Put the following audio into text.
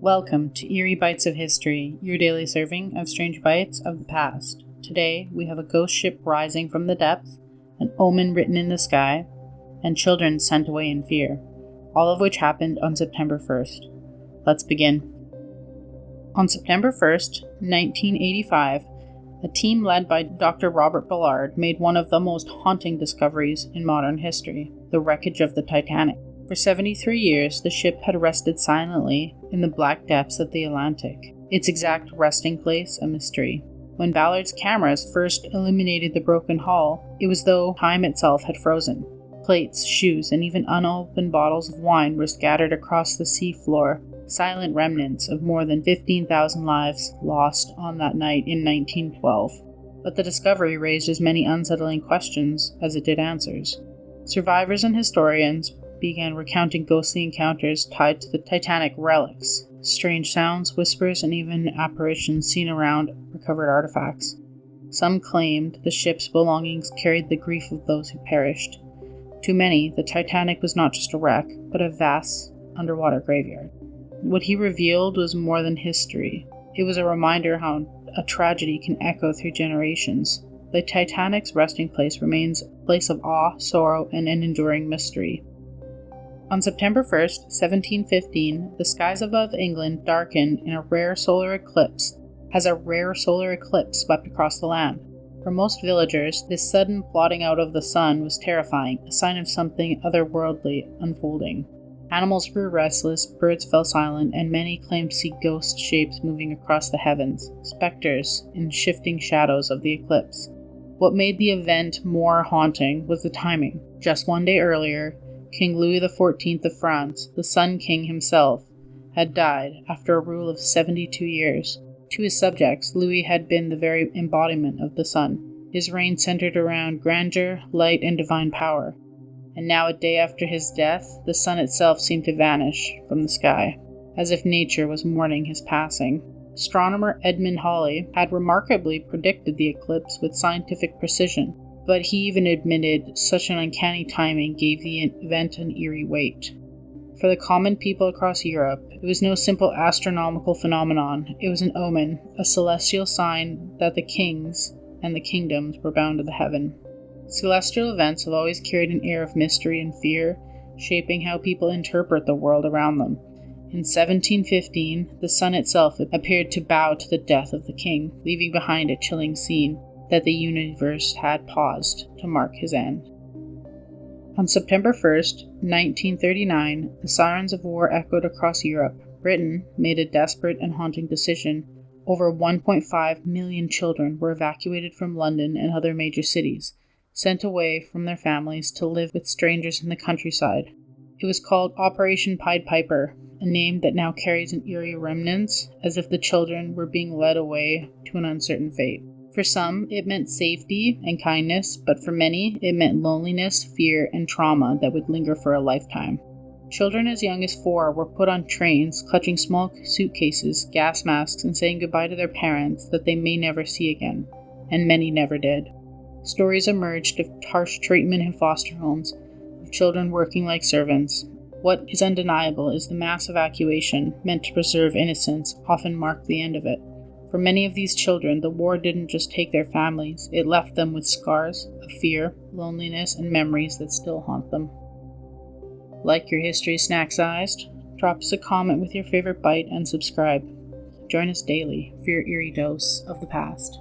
Welcome to Eerie Bites of History, your daily serving of strange bites of the past. Today, we have a ghost ship rising from the depths, an omen written in the sky, and children sent away in fear, all of which happened on September 1st. Let's begin. On September 1st, 1985, a team led by Dr. Robert Ballard made one of the most haunting discoveries in modern history, the wreckage of the Titanic. For 73 years, the ship had rested silently in the black depths of the Atlantic, its exact resting place a mystery. When Ballard's cameras first illuminated the broken hull, it was as though time itself had frozen. Plates, shoes, and even unopened bottles of wine were scattered across the sea floor, silent remnants of more than 15,000 lives lost on that night in 1912. But the discovery raised as many unsettling questions as it did answers. Survivors and historians began recounting ghostly encounters tied to the Titanic relics, strange sounds, whispers, and even apparitions seen around recovered artifacts. Some claimed the ship's belongings carried the grief of those who perished. To many, the Titanic was not just a wreck, but a vast underwater graveyard. What he revealed was more than history. It was a reminder how a tragedy can echo through generations. The Titanic's resting place remains a place of awe, sorrow, and an enduring mystery. On September 1st, 1715, the skies above England darkened in a rare solar eclipse, as a rare solar eclipse swept across the land. For most villagers, this sudden blotting out of the sun was terrifying, a sign of something otherworldly unfolding. Animals grew restless, birds fell silent, and many claimed to see ghost shapes moving across the heavens, specters in shifting shadows of the eclipse. What made the event more haunting was the timing. Just one day earlier, King Louis XIV of France, the Sun King himself, had died after a rule of 72 years. To his subjects, Louis had been the very embodiment of the sun. His reign centered around grandeur, light, and divine power. And now, a day after his death, the sun itself seemed to vanish from the sky, as if nature was mourning his passing. Astronomer Edmund Halley had remarkably predicted the eclipse with scientific precision, but he even admitted such an uncanny timing gave the event an eerie weight. For the common people across Europe, it was no simple astronomical phenomenon. It was an omen, a celestial sign that the kings and the kingdoms were bound to the heaven. Celestial events have always carried an air of mystery and fear, shaping how people interpret the world around them. In 1715, the sun itself appeared to bow to the death of the king, leaving behind a chilling scene that the universe had paused to mark his end. On September 1st, 1939, the sirens of war echoed across Europe. Britain made a desperate and haunting decision. Over 1.5 million children were evacuated from London and other major cities, sent away from their families to live with strangers in the countryside. It was called Operation Pied Piper, a name that now carries an eerie remnants, as if the children were being led away to an uncertain fate. For some, it meant safety and kindness, but for many, it meant loneliness, fear, and trauma that would linger for a lifetime. Children as young as 4 were put on trains, clutching small suitcases, gas masks, and saying goodbye to their parents that they may never see again, and many never did. Stories emerged of harsh treatment in foster homes, of children working like servants. What is undeniable is the mass evacuation, meant to preserve innocence, often marked the end of it. For many of these children, the war didn't just take their families, it left them with scars of fear, loneliness, and memories that still haunt them. Like your history snack-sized? Drop us a comment with your favorite bite and subscribe. Join us daily for your eerie dose of the past.